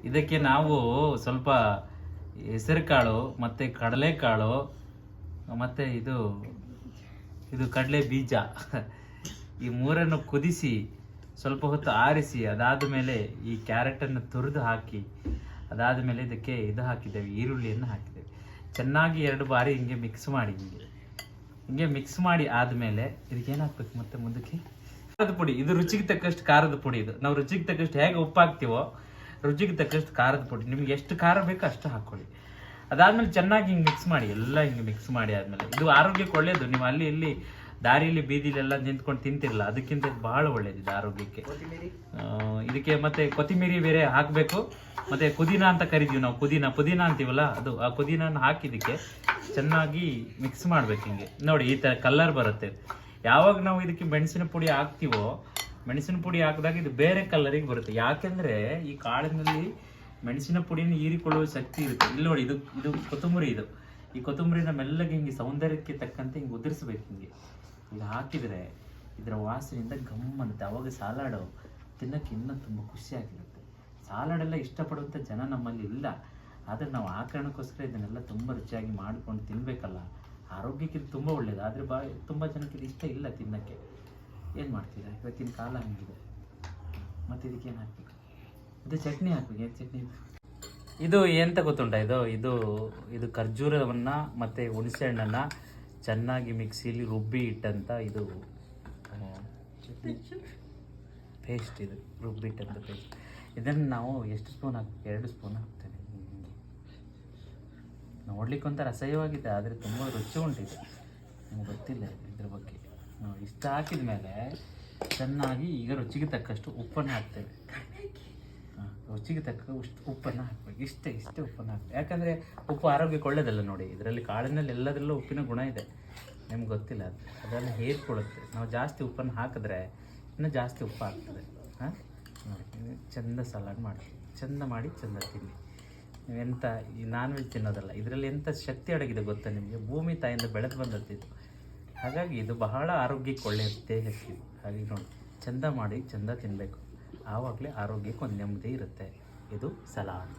ಇದಕ್ಕೆ ನಾವು ಸ್ವಲ್ಪ ಹೆಸರು ಕಾಳು ಮತ್ತು ಕಡಲೆಕಾಳು ಮತ್ತು ಇದು ಕಡಲೆ ಬೀಜ ಈ ಮೂರನ್ನು ಕುದಿಸಿ ಸ್ವಲ್ಪ ಹೊತ್ತು ಆರಿಸಿ ಅದಾದ ಮೇಲೆ ಈ ಕ್ಯಾರೆಟನ್ನು ತುರಿದು ಹಾಕಿ ಅದಾದ ಮೇಲೆ ಇದಕ್ಕೆ ಇದು ಹಾಕಿದ್ದೇವೆ, ಈರುಳ್ಳಿಯನ್ನು ಹಾಕಿದ್ದೇವೆ. ಚೆನ್ನಾಗಿ 2 ಬಾರಿ ಹಿಂಗೆ ಮಿಕ್ಸ್ ಮಾಡಿ ಹಿಂಗೆ ಮಿಕ್ಸ್ ಮಾಡಿ ಆದಮೇಲೆ ಇದಕ್ಕೆ ಏನು ಹಾಕ್ಬೇಕು ಮತ್ತೆ ಮುಂದಕ್ಕೆ ಖಾರದ ಪುಡಿ. ಇದು ರುಚಿಗೆ ತಕ್ಕಷ್ಟು ಖಾರದ ಪುಡಿ. ಇದು ನಾವು ರುಚಿಗೆ ತಕ್ಕಷ್ಟು ಹೇಗೆ ಉಪ್ಪು ಹಾಕ್ತೀವೋ ರುಚಿಗೆ ತಕ್ಕಷ್ಟು ಖಾರದ ಪುಡಿ. ನಿಮ್ಗೆ ಎಷ್ಟು ಖಾರ ಬೇಕೋ ಅಷ್ಟು ಹಾಕ್ಕೊಳ್ಳಿ. ಅದಾದ್ಮೇಲೆ ಚೆನ್ನಾಗಿ ಹಿಂಗೆ ಮಿಕ್ಸ್ ಮಾಡಿ, ಎಲ್ಲ ಹಿಂಗೆ ಮಿಕ್ಸ್ ಮಾಡಿ ಆದಮೇಲೆ ಇದು ಆರೋಗ್ಯಕ್ಕೆ ಒಳ್ಳೆಯದು. ನೀವು ಅಲ್ಲಿ ಇಲ್ಲಿ ದಾರಿಯಲ್ಲಿ ಬೀದಿಲೆಲ್ಲ ನಿಂತ್ಕೊಂಡು ತಿಂತಿರಲ್ಲ, ಅದಕ್ಕಿಂತ ಬಹಳ ಒಳ್ಳೇದಿದೆ ಆರೋಗ್ಯಕ್ಕೆ. ಇದಕ್ಕೆ ಮತ್ತೆ ಕೊತ್ತಿಮೀರಿ ಬೇರೆ ಹಾಕಬೇಕು, ಮತ್ತೆ ಪುದೀನ ಅಂತ ಕರಿತೀವಿ ನಾವು, ಪುದೀನ ಅಂತೀವಲ್ಲ ಅದು, ಆ ಪುದೀನ ಹಾಕಿದ್ದಕ್ಕೆ ಚೆನ್ನಾಗಿ ಮಿಕ್ಸ್ ಮಾಡ್ಬೇಕು. ಹಿಂಗೆ ನೋಡಿ ಈ ಥರ ಕಲರ್ ಬರುತ್ತೆ. ಯಾವಾಗ ನಾವು ಇದಕ್ಕೆ ಮೆಣಸಿನ ಪುಡಿ ಹಾಕ್ತೀವೋ, ಮೆಣಸಿನ ಪುಡಿ ಹಾಕಿದಾಗ ಇದು ಬೇರೆ ಕಲರಿಗೆ ಬರುತ್ತೆ. ಯಾಕೆಂದ್ರೆ ಈ ಕಾಳಿನಲ್ಲಿ ಮೆಣಸಿನ ಪುಡಿನ ಹೀರಿಕೊಳ್ಳುವ ಶಕ್ತಿ ಇರುತ್ತೆ. ಇಲ್ಲಿ ನೋಡಿ ಇದು ಕೊತ್ತಂಬರಿ. ಈ ಕೊತ್ತಂಬರಿನ ಮೆಲ್ಲಗೆ ಹಿಂಗೆ ಸೌಂದರ್ಯಕ್ಕೆ ತಕ್ಕಂತೆ ಹಿಂಗೆ ಉದುರಿಸ್ಬೇಕು. ಹಿಂಗೆ ಇದು ಹಾಕಿದರೆ ಇದರ ವಾಸನೆಯಿಂದ ಗಮ್ ಅನ್ನುತ್ತೆ. ಅವಾಗ ಸಲಾಡು ತಿನ್ನೋಕ್ಕೆ ಇನ್ನೂ ತುಂಬ ಖುಷಿಯಾಗಿರುತ್ತೆ. ಸಲಾಡೆಲ್ಲ ಇಷ್ಟಪಡುವಂಥ ಜನ ನಮ್ಮಲ್ಲಿ ಇಲ್ಲ, ಆದರೆ ನಾವು ಆ ಕಾರಣಕ್ಕೋಸ್ಕರ ಇದನ್ನೆಲ್ಲ ತುಂಬ ರುಚಿಯಾಗಿ ಮಾಡಿಕೊಂಡು ತಿನ್ನಬೇಕಲ್ಲ. ಆರೋಗ್ಯಕ್ಕೆ ಇದು ತುಂಬ ಒಳ್ಳೆಯದು. ಆದರೆ ತುಂಬ ಜನಕ್ಕೆ ಇದು ಇಷ್ಟ ಇಲ್ಲ ತಿನ್ನೋಕ್ಕೆ. ಏನು ಮಾಡ್ತೀರಾ, ಇವತ್ತಿನ ಕಾಲ ಹಂಗಿದೆ. ಮತ್ತು ಇದಕ್ಕೆ ಏನು ಹಾಕಬೇಕು? ಇದು ಚಟ್ನಿ ಹಾಕಬೇಕು. ಏನು ಚಟ್ನಿ ಇದು ಎಂತ ಗೊತ್ತುಂಟ? ಇದು ಖರ್ಜೂರವನ್ನು ಮತ್ತು ಹುಣಸೆ ಹಣ್ಣನ್ನು ಚೆನ್ನಾಗಿ ಮಿಕ್ಸಿಲಿ ರುಬ್ಬಿ ಇಟ್ಟಂಥ ಇದು ಪೇಸ್ಟ್. ಇದು ರುಬ್ಬಿ ಇಟ್ಟಂಥ ಪೇಸ್ಟ್. ಇದನ್ನು ನಾವು ಎಷ್ಟು ಸ್ಪೂನ್ ಹಾಕ್ಬೇಕು? 2 ಸ್ಪೂನ್ ಹಾಕ್ತೇನೆ. ನೋಡ್ಲಿಕ್ಕೆ ಒಂಥರ ಅಸಹ್ಯವಾಗಿದೆ, ಆದರೆ ತುಂಬ ರುಚಿ ಉಂಟಿದೆ. ನಮ್ಗೆ ಗೊತ್ತಿಲ್ಲ ಇದ್ರ ಬಗ್ಗೆ. ಇಷ್ಟ ಹಾಕಿದ ಮೇಲೆ ಚೆನ್ನಾಗಿ ಈಗ ರುಚಿಗೆ ತಕ್ಕಷ್ಟು ಉಪ್ಪನ್ನು ಹಾಕ್ತೇವೆ. ರುಚಿಗೆ ತಕ್ಕ ಉಪ್ಪನ್ನು ಹಾಕ್ಬೇಕು. ಇಷ್ಟೇ ಉಪ್ಪನ್ನು ಹಾಕ್ಬೇಕು. ಯಾಕಂದರೆ ಉಪ್ಪು ಆರೋಗ್ಯಕ್ಕೆ ಒಳ್ಳೆಯದಲ್ಲ. ನೋಡಿ ಇದರಲ್ಲಿ ಕಾಳಿನಲ್ಲಿ ಎಲ್ಲದರಲ್ಲೂ ಉಪ್ಪಿನ ಗುಣ ಇದೆ. ನಿಮ್ಗೆ ಗೊತ್ತಿಲ್ಲ, ಅದೆಲ್ಲ ಹೇರ್ಕೊಳ್ಳುತ್ತೆ. ನಾವು ಜಾಸ್ತಿ ಉಪ್ಪನ್ನು ಹಾಕಿದ್ರೆ ಇನ್ನೂ ಜಾಸ್ತಿ ಉಪ್ಪು ಆಗ್ತದೆ. ನೋಡಿ ಚೆಂದ ಸಲಾಡ್ ಮಾಡಿ, ಚೆಂದ ಮಾಡಿ ಚೆಂದ ತಿನ್ನಿ. ನೀವೆಂಥ ಈ ನಾನ್ ವೆಜ್ ತಿನ್ನೋದಲ್ಲ, ಇದರಲ್ಲಿ ಎಂಥ ಶಕ್ತಿ ಅಡಗಿದೆ ಗೊತ್ತಾ ನಿಮಗೆ? ಭೂಮಿ ತಾಯಿಂದ ಬೆಳೆದು ಬಂದದ್ದು. ಹಾಗಾಗಿ ಇದು ಬಹಳ ಆರೋಗ್ಯಕ್ಕೆ ಒಳ್ಳೆಯ ದೇಹಕ್ಕೆ. ಹಾಗೆ ನೋಡಿ ಚೆಂದ ಮಾಡಿ ಚೆಂದ ತಿನ್ನಬೇಕು. ಆವಾಗಲೇ ಆರೋಗ್ಯಕ್ಕೆ ಒಂದು ನೆಮ್ಮದಿ ಇರುತ್ತೆ. ಇದು ಸಲಾಡ್.